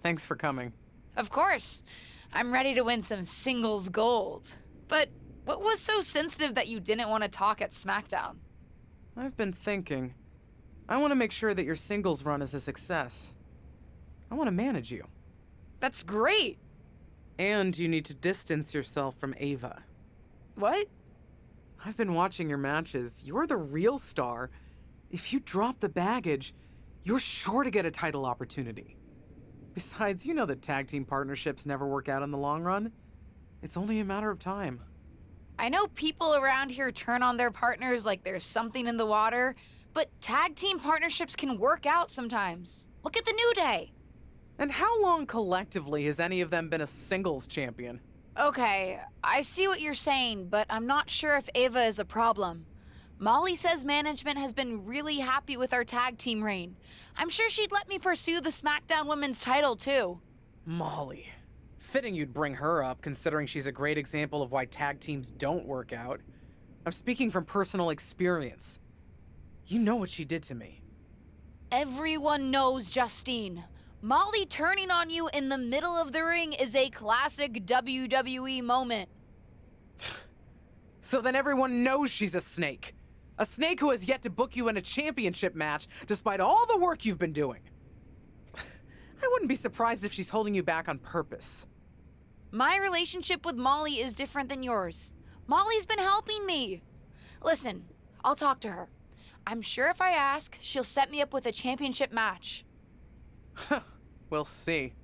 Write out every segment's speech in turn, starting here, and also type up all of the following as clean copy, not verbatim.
Thanks for coming. Of course. I'm ready to win some singles gold. But what was so sensitive that you didn't want to talk at SmackDown? I've been thinking. I want to make sure that your singles run is a success. I want to manage you. That's great! And you need to distance yourself from Ava. What? I've been watching your matches. You're the real star. If you drop the baggage, you're sure to get a title opportunity. Besides, you know that tag team partnerships never work out in the long run. It's only a matter of time. I know people around here turn on their partners like there's something in the water, but tag team partnerships can work out sometimes. Look at the New Day. And how long collectively has any of them been a singles champion? Okay, I see what you're saying, but I'm not sure if Ava is a problem. Molly says management has been really happy with our tag team reign. I'm sure she'd let me pursue the SmackDown Women's title, too. Molly. Fitting you'd bring her up, considering she's a great example of why tag teams don't work out. I'm speaking from personal experience. You know what she did to me. Everyone knows, Justine. Molly turning on you in the middle of the ring is a classic WWE moment. So then everyone knows she's a snake. A snake who has yet to book you in a championship match, despite all the work you've been doing. I wouldn't be surprised if she's holding you back on purpose. My relationship with Molly is different than yours. Molly's been helping me. Listen, I'll talk to her. I'm sure if I ask, she'll set me up with a championship match. We'll see.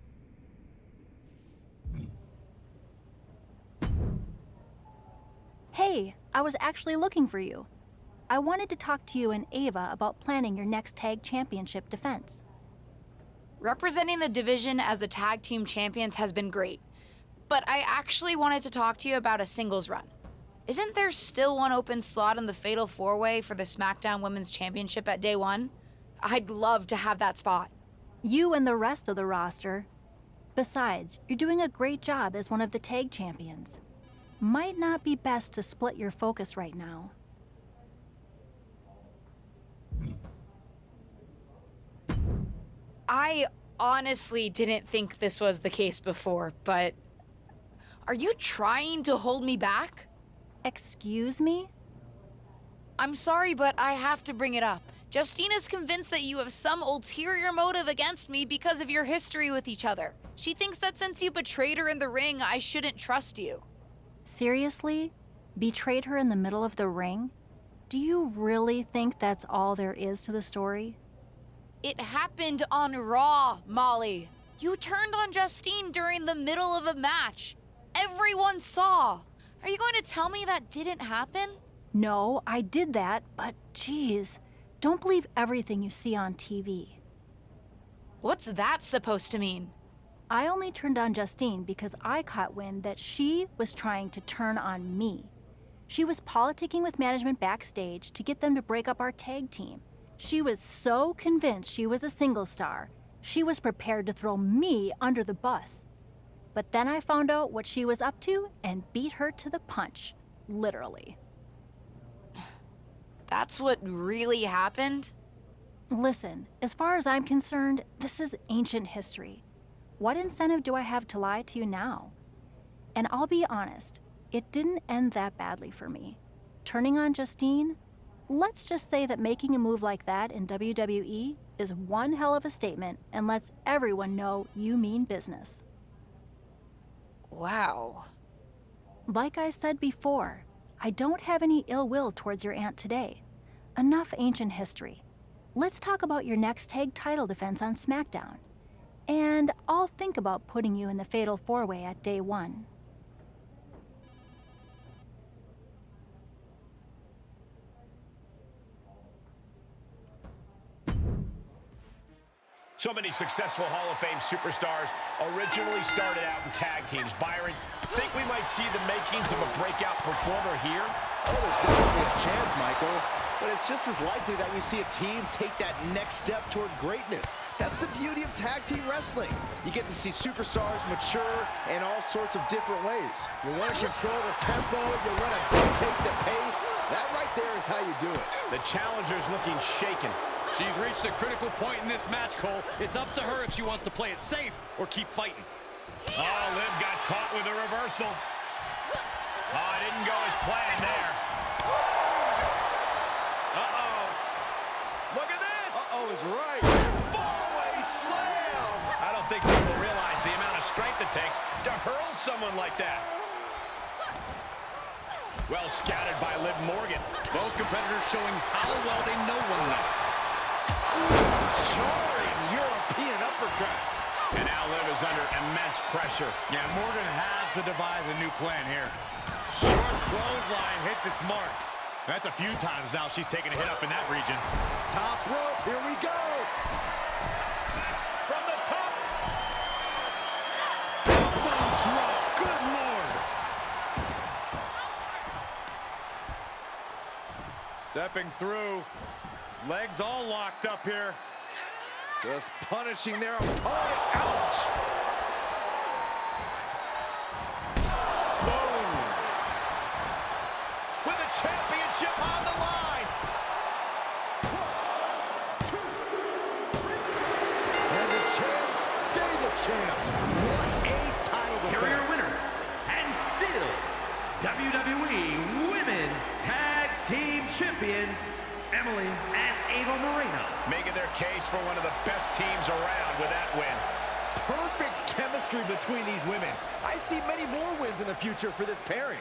Hey, I was actually looking for you. I wanted to talk to you and Ava about planning your next tag championship defense. Representing the division as the tag team champions has been great, but I actually wanted to talk to you about a singles run. Isn't there still one open slot in the Fatal 4-Way for the SmackDown Women's Championship at Day 1? I'd love to have that spot. You and the rest of the roster. Besides, you're doing a great job as one of the tag champions. Might not be best to split your focus right now. I honestly didn't think this was the case before, but are you trying to hold me back? Excuse me? I'm sorry, but I have to bring it up. Justina's convinced that you have some ulterior motive against me because of your history with each other. She thinks that since you betrayed her in the ring, I shouldn't trust you. Seriously? Betrayed her in the middle of the ring? Do you really think that's all there is to the story? It happened on Raw, Molly. You turned on Justine during the middle of a match. Everyone saw. Are you going to tell me that didn't happen? No, I did that, but geez, don't believe everything you see on TV. What's that supposed to mean? I only turned on Justine because I caught wind that she was trying to turn on me. She was politicking with management backstage to get them to break up our tag team. She was so convinced she was a single star, she was prepared to throw me under the bus. But then I found out what she was up to and beat her to the punch, literally. That's what really happened? Listen, as far as I'm concerned, this is ancient history. What incentive do I have to lie to you now? And I'll be honest, it didn't end that badly for me. Turning on Justine? Let's just say that making a move like that in WWE is one hell of a statement and lets everyone know you mean business. Wow. Like I said before, I don't have any ill will towards your aunt today. Enough ancient history. Let's talk about your next tag title defense on SmackDown. And I'll think about putting you in the Fatal 4-Way at Day 1. So many successful Hall of Fame superstars originally started out in tag teams. Byron, think we might see the makings of a breakout performer here? Oh, there's definitely a chance, Michael. But it's just as likely that we see a team take that next step toward greatness. That's the beauty of tag team wrestling. You get to see superstars mature in all sorts of different ways. You want to control the tempo, you want to dictate the pace. That right there is how you do it. The challenger's looking shaken. She's reached a critical point in this match, Cole. It's up to her if she wants to play it safe or keep fighting. Oh, Liv got caught with a reversal. Oh, it didn't go as planned there. Uh-oh. Look at this. Uh-oh is right. Fallaway slam. I don't think people realize the amount of strength it takes to hurl someone like that. Well scouted by Liv Morgan. Both competitors showing how well they know one another. Jarring European uppercut. And now Liv is under immense pressure. Yeah, Morgan has to devise a new plan here. Short clothesline hits its mark. That's a few times now she's taken a hit up in that region. Top rope, here we go. From the top. Elbow drop. Good Lord. Stepping through. Legs all locked up here. Just punishing their opponent. Ouch. Boom. With the championship on the line. And the champs stay the champs. What a title defense. Here are your winners, and still WWE Women's Tag Team Champions, Emily and Ava Moreno. Making their case for one of the best teams around with that win. Perfect chemistry between these women. I see many more wins in the future for this pairing.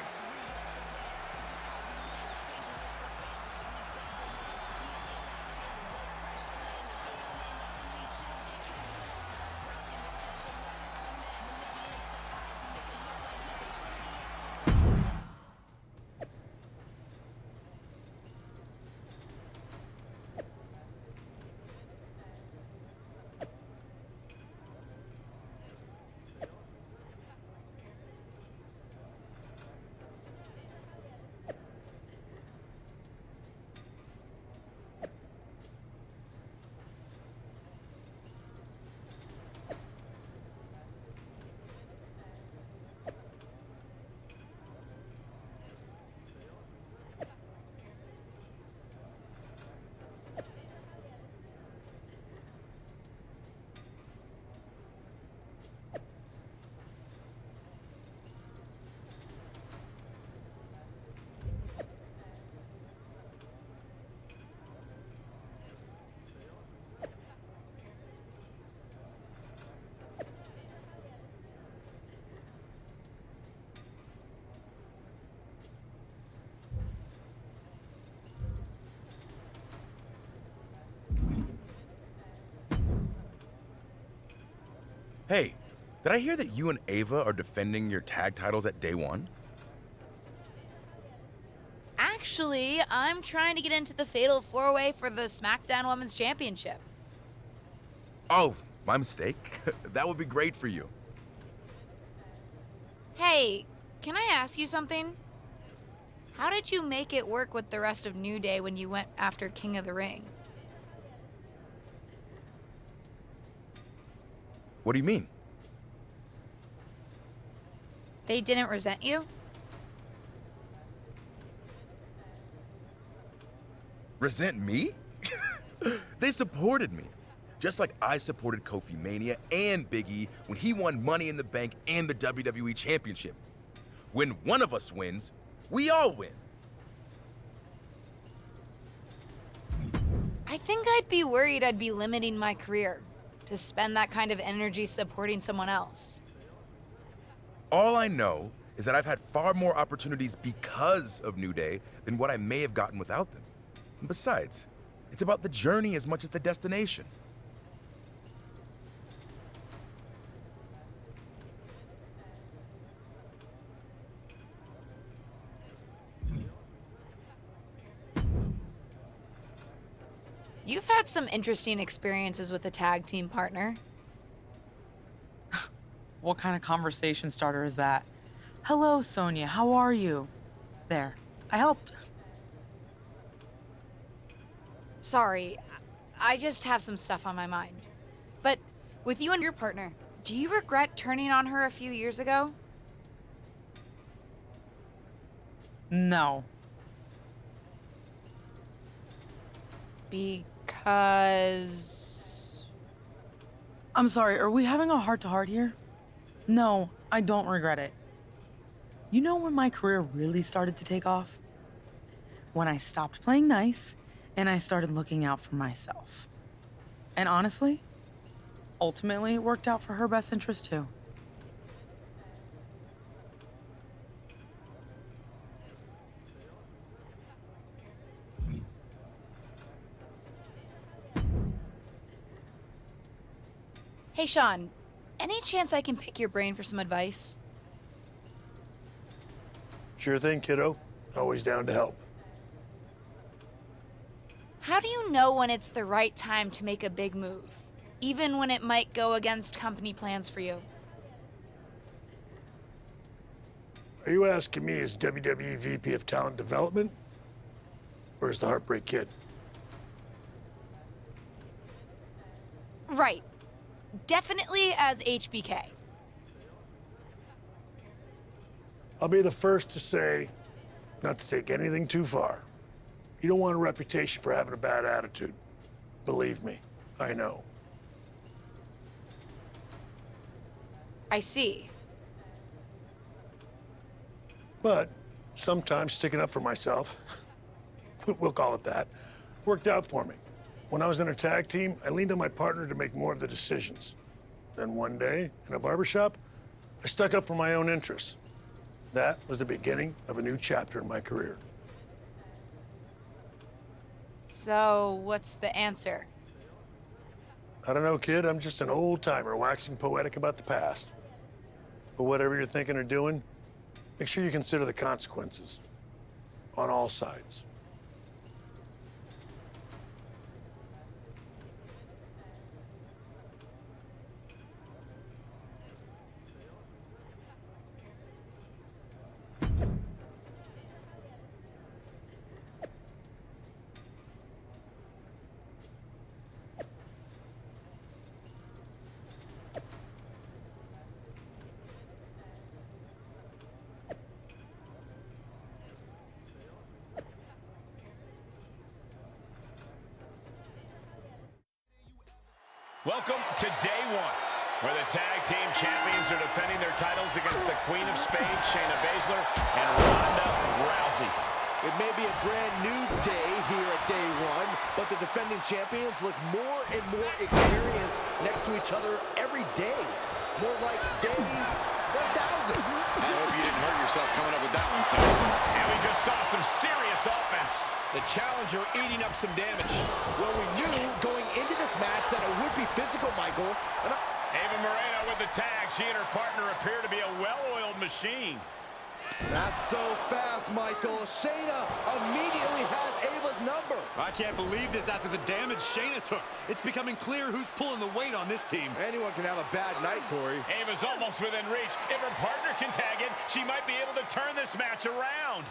Hey, did I hear that you and Ava are defending your tag titles at day one? Actually, I'm trying to get into the Fatal 4-Way for the SmackDown Women's Championship. Oh, my mistake. That would be great for you. Hey, can I ask you something? How did you make it work with the rest of New Day when you went after King of the Ring? What do you mean? They didn't resent you? Resent me? They supported me. Just like I supported Kofi Mania and Big E when he won Money in the Bank and the WWE Championship. When one of us wins, we all win. I think I'd be worried I'd be limiting my career to spend that kind of energy supporting someone else. All I know is that I've had far more opportunities because of New Day than what I may have gotten without them. And besides, it's about the journey as much as the destination. You've had some interesting experiences with a tag team partner. What kind of conversation starter is that? Hello, Sonia, how are you? There, I helped. Sorry, I just have some stuff on my mind. But with you and your partner, do you regret turning on her a few years ago? No. 'Cause... I'm sorry, are we having a heart-to-heart here? No, I don't regret it. You know when my career really started to take off? When I stopped playing nice and I started looking out for myself. And honestly, ultimately it worked out for her best interest too. Hey, Sean, any chance I can pick your brain for some advice? Sure thing, kiddo. Always down to help. How do you know when it's the right time to make a big move, even when it might go against company plans for you? Are you asking me as WWE VP of Talent Development? Or as the Heartbreak Kid? Right. Definitely as HBK. I'll be the first to say, not to take anything too far. You don't want a reputation for having a bad attitude. Believe me, I know. I see. But sometimes sticking up for myself, we'll call it that, worked out for me. When I was in a tag team, I leaned on my partner to make more of the decisions. Then one day, in a barbershop, I stuck up for my own interests. That was the beginning of a new chapter in my career. So, what's the answer? I don't know, kid. I'm just an old-timer waxing poetic about the past. But whatever you're thinking or doing, make sure you consider the consequences. On all sides. Welcome to day one, where the tag team champions are defending their titles against the Queen of Spades, Shayna Baszler, and Ronda Rousey. It may be a brand new day here at day one, but the defending champions look more and more experienced next to each other every day. More like day 1,000. I hope you didn't hurt yourself coming up with that one, Saxton. And we just saw some serious offense. The challenger eating up some damage. Well, we knew going into this match that it would be physical, Michael. Ava Moreno with the tag. She and her partner appear to be a well-oiled machine. Not so fast, Michael. Shayna immediately has Ava's number. I can't believe this after the damage Shayna took. It's becoming clear who's pulling the weight on this team. Anyone can have a bad night, Corey. Ava's almost within reach. If her partner can tag in, she might be able to turn this match around.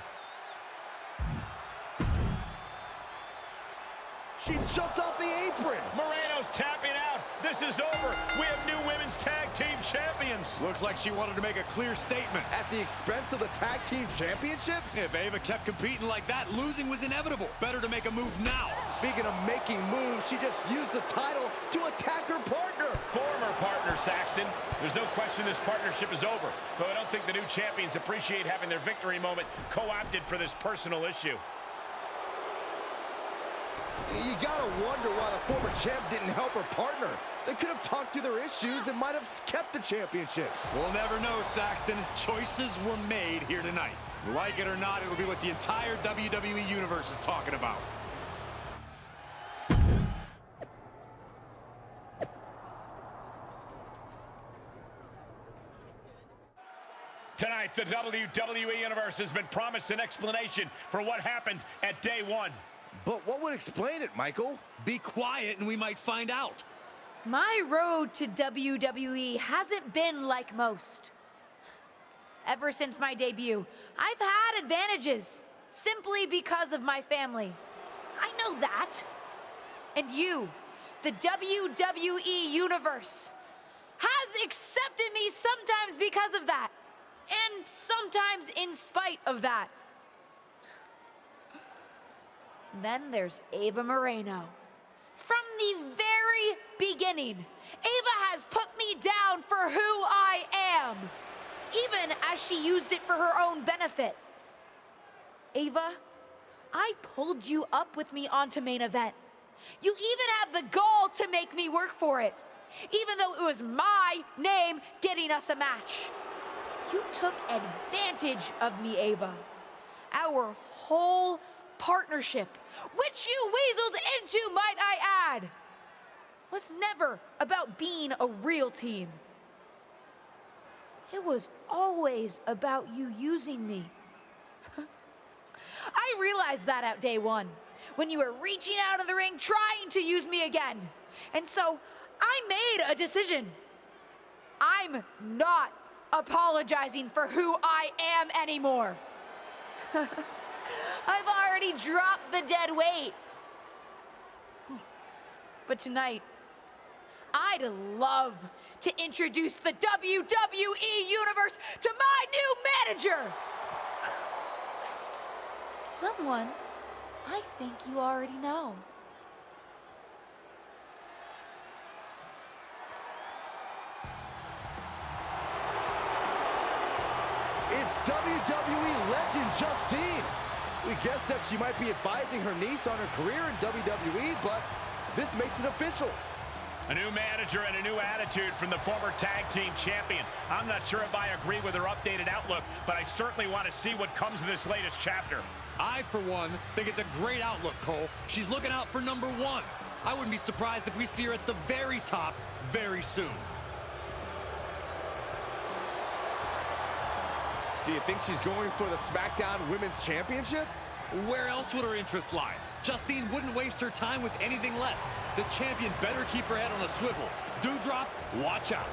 She jumped off the apron. Moreno's tapping out. This is over. We have new women's tag team champions. Looks like she wanted to make a clear statement. At the expense of the tag team championships? If Ava kept competing like that, losing was inevitable. Better to make a move now. Speaking of making moves, she just used the title to attack her partner. Former partner, Saxton. There's no question this partnership is over, though I don't think the new champions appreciate having their victory moment co-opted for this personal issue. You gotta wonder why the former champ didn't help her partner. They could have talked through their issues and might have kept the championships. We'll never know, Saxton. Choices were made here tonight. Like it or not, it'll be what the entire WWE Universe is talking about. Tonight, the WWE Universe has been promised an explanation for what happened at day one. But what would explain it, Michael? Be quiet and we might find out. My road to WWE hasn't been like most. Ever since my debut, I've had advantages simply because of my family. I know that. And you, the WWE Universe, has accepted me sometimes because of that, and sometimes in spite of that. Then there's Ava Moreno. From the very beginning, Ava has put me down for who I am, even as she used it for her own benefit. Ava, I pulled you up with me onto main event. You even had the gall to make me work for it, even though it was my name getting us a match. You took advantage of me, Ava. Our whole partnership, which you weaseled into, might I add, was never about being a real team. It was always about you using me. I realized that at day one, when you were reaching out of the ring trying to use me again. And so I made a decision. I'm not apologizing for who I am anymore. I've already dropped the dead weight. But tonight, I'd love to introduce the WWE Universe to my new manager. Someone I think you already know. It's WWE legend Justine. We guessed that she might be advising her niece on her career in WWE, but this makes it official. A new manager and a new attitude from the former tag team champion. I'm not sure if I agree with her updated outlook, but I certainly want to see what comes of this latest chapter. I, for one, think it's a great outlook, Cole. She's looking out for number one. I wouldn't be surprised if we see her at the very top very soon. Do you think she's going for the SmackDown Women's Championship? Where else would her interest lie? Justine wouldn't waste her time with anything less. The champion better keep her head on a swivel. Dewdrop, watch out.